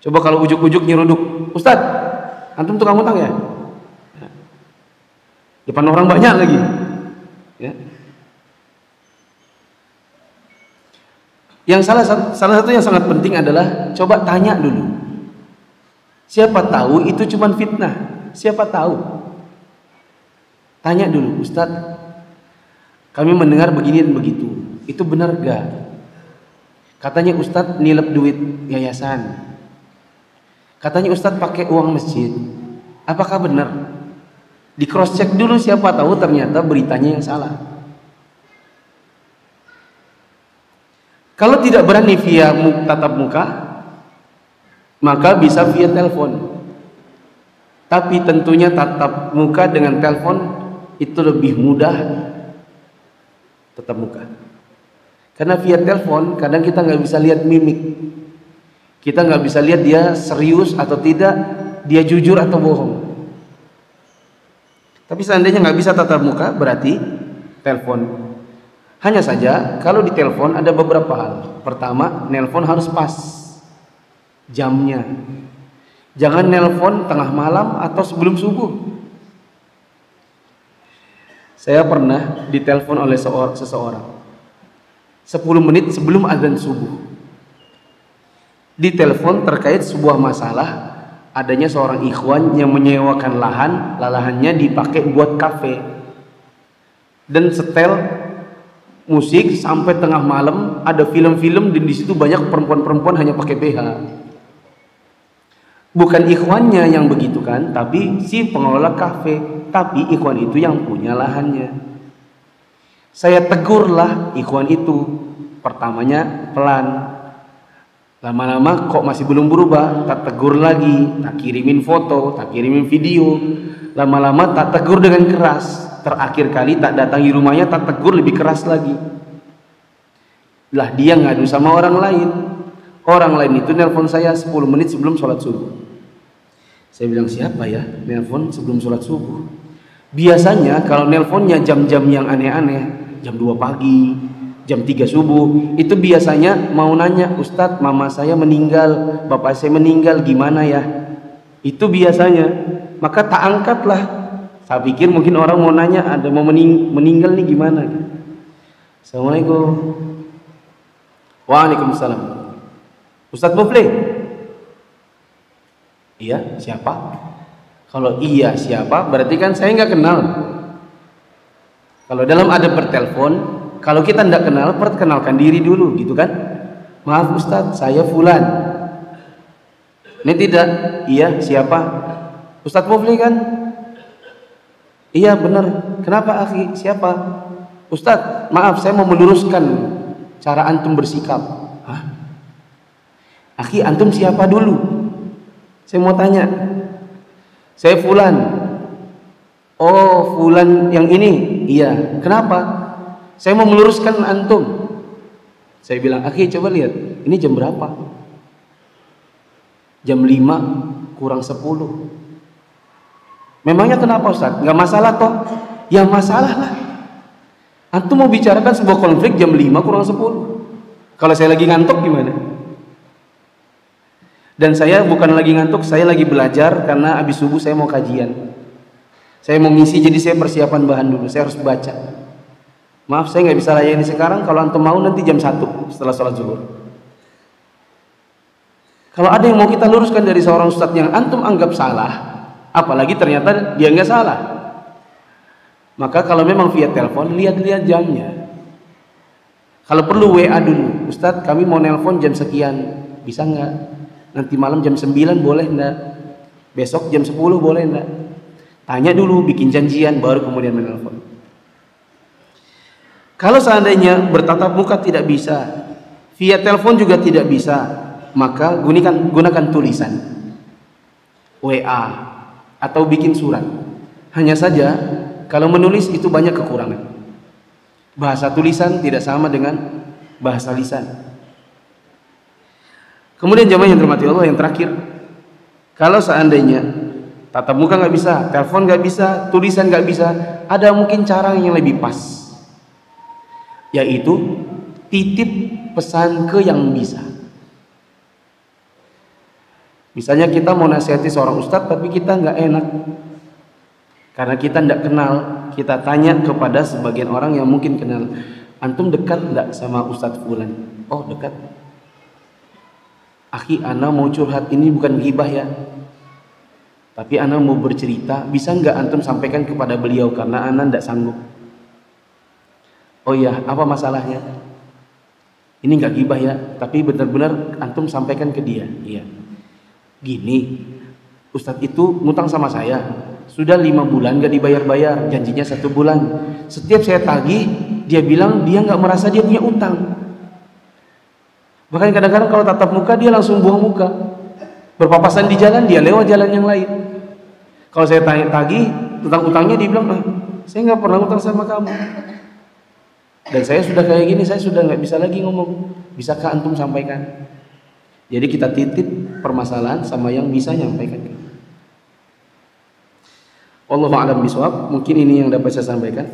Coba kalau ujuk-ujuk nyeruduk, Ustaz, antum tukang utang ya? Depan orang banyak lagi. Ya. Yang salah satu yang sangat penting adalah coba tanya dulu. Siapa tahu itu cuma fitnah. Siapa tahu? Tanya dulu, Ustaz, kami mendengar begini dan begitu. Itu benar gak? Katanya Ustaz nilep duit yayasan. Katanya Ustaz pakai uang masjid. Apakah benar? Di cross check dulu, siapa tahu ternyata beritanya yang salah. Kalau tidak berani via tatap muka, maka bisa via telepon. Tapi tentunya tatap muka dengan telepon itu lebih mudah tatap muka. Karena via telepon kadang kita nggak bisa lihat mimik, kita nggak bisa lihat dia serius atau tidak, dia jujur atau bohong. Tapi seandainya nggak bisa tatap muka, berarti telepon. Hanya saja kalau di telepon ada beberapa hal. Pertama, nelpon harus pas jamnya. Jangan nelpon tengah malam atau sebelum subuh. Saya pernah ditelepon oleh seseorang 10 menit sebelum azan subuh. Ditelepon terkait sebuah masalah, adanya seorang ikhwan yang menyewakan lahannya dipakai buat kafe dan setel musik sampai tengah malam, ada film-film dan di situ banyak perempuan-perempuan hanya pakai BH. Bukan ikhwannya yang begitu kan, tapi si pengelola kafe, tapi ikhwan itu yang punya lahannya. Saya tegurlah ikhwan itu. Pertamanya pelan. Lama-lama kok masih belum berubah, tak tegur lagi, tak kirimin foto, tak kirimin video. Lama-lama tak tegur dengan keras. Terakhir kali tak datangi rumahnya, tak tegur lebih keras lagi. Lah dia ngadu sama orang lain. Orang lain itu nelpon saya 10 menit sebelum sholat subuh. Saya bilang, siapa ya nelpon sebelum sholat subuh? Biasanya kalau nelponnya jam-jam yang aneh-aneh, jam 2 pagi, jam 3 subuh, itu biasanya mau nanya, Ustadz, mama saya meninggal, bapak saya meninggal, gimana ya? Itu biasanya. Maka tak angkatlah. Saya pikir mungkin orang mau nanya, ada mau meninggal nih gimana? Assalamualaikum. Waalaikumsalam. Ustadz Mufli? Iya, siapa? Kalau iya siapa, berarti kan saya nggak kenal. Kalau dalam adab bertelepon, kalau kita nggak kenal, perkenalkan diri dulu, gitu kan? Maaf Ustadz, saya Fulan. Ini tidak, iya siapa? Ustadz Mufli kan? Iya benar. Kenapa akhi? Siapa? Ustadz, maaf saya mau meluruskan cara antum bersikap. Hah? Akhi, antum siapa dulu? Saya mau tanya. Saya Fulan. Oh, Fulan yang ini? Iya. Kenapa? Saya mau meluruskan antum. Saya bilang, akhi coba lihat, ini jam berapa? Jam 5 kurang 10. Memangnya kenapa Ustaz? Nggak masalah toh? Ya masalah lah. Antum mau bicarakan sebuah konflik jam 5 kurang 10. Kalau saya lagi ngantuk gimana? Dan saya bukan lagi ngantuk, saya lagi belajar karena habis subuh saya mau kajian. Saya mau ngisi, jadi saya persiapan bahan dulu, saya harus baca. Maaf saya nggak bisa layani sekarang, kalau antum mau nanti jam 1 setelah sholat zuhur. Kalau ada yang mau kita luruskan dari seorang ustadz yang antum anggap salah, apalagi ternyata dia nggak salah, maka kalau memang via telepon, lihat-lihat jamnya. Kalau perlu WA dulu, Ustadz kami mau nelpon jam sekian, bisa nggak? Nanti malam jam 9 boleh nggak? Besok jam 10 boleh nggak? Tanya dulu, bikin janjian, baru kemudian menelpon. Kalau seandainya bertatap muka tidak bisa, via telepon juga tidak bisa, maka gunakan tulisan, WA, atau bikin surat. Hanya saja kalau menulis itu banyak kekurangan. Bahasa tulisan tidak sama dengan bahasa lisan. Kemudian jamaah yang dirahmati Allah, yang terakhir, kalau seandainya tatap muka nggak bisa, telepon nggak bisa, tulisan nggak bisa, ada mungkin cara yang lebih pas, yaitu titip pesan ke yang bisa. Misalnya kita mau nasihati seorang ustadz tapi kita nggak enak karena kita nggak kenal, kita tanya kepada sebagian orang yang mungkin kenal, antum dekat nggak sama ustadz fulan? Oh dekat. Akhi, ana mau curhat, ini bukan ghibah ya, tapi ana mau bercerita, bisa nggak antum sampaikan kepada beliau karena ana nggak sanggup. Oh iya, apa masalahnya? Ini nggak ghibah ya, tapi benar-benar antum sampaikan ke dia. Iya. Gini, ustadz itu ngutang sama saya, sudah 5 bulan gak dibayar-bayar, janjinya 1 bulan. Setiap saya tagih, dia bilang dia nggak merasa dia punya utang. Bahkan kadang-kadang kalau tatap muka dia langsung buang muka. Berpapasan di jalan, dia lewat jalan yang lain. Kalau saya tagih tentang utangnya, dia bilang, saya nggak pernah utang sama kamu. Dan saya sudah kayak gini, saya sudah nggak bisa lagi ngomong. Bisakah antum sampaikan? Jadi kita titip permasalahan sama yang bisa nyampaikan. Wallahu a'lam bishawab. Mungkin ini yang dapat saya sampaikan.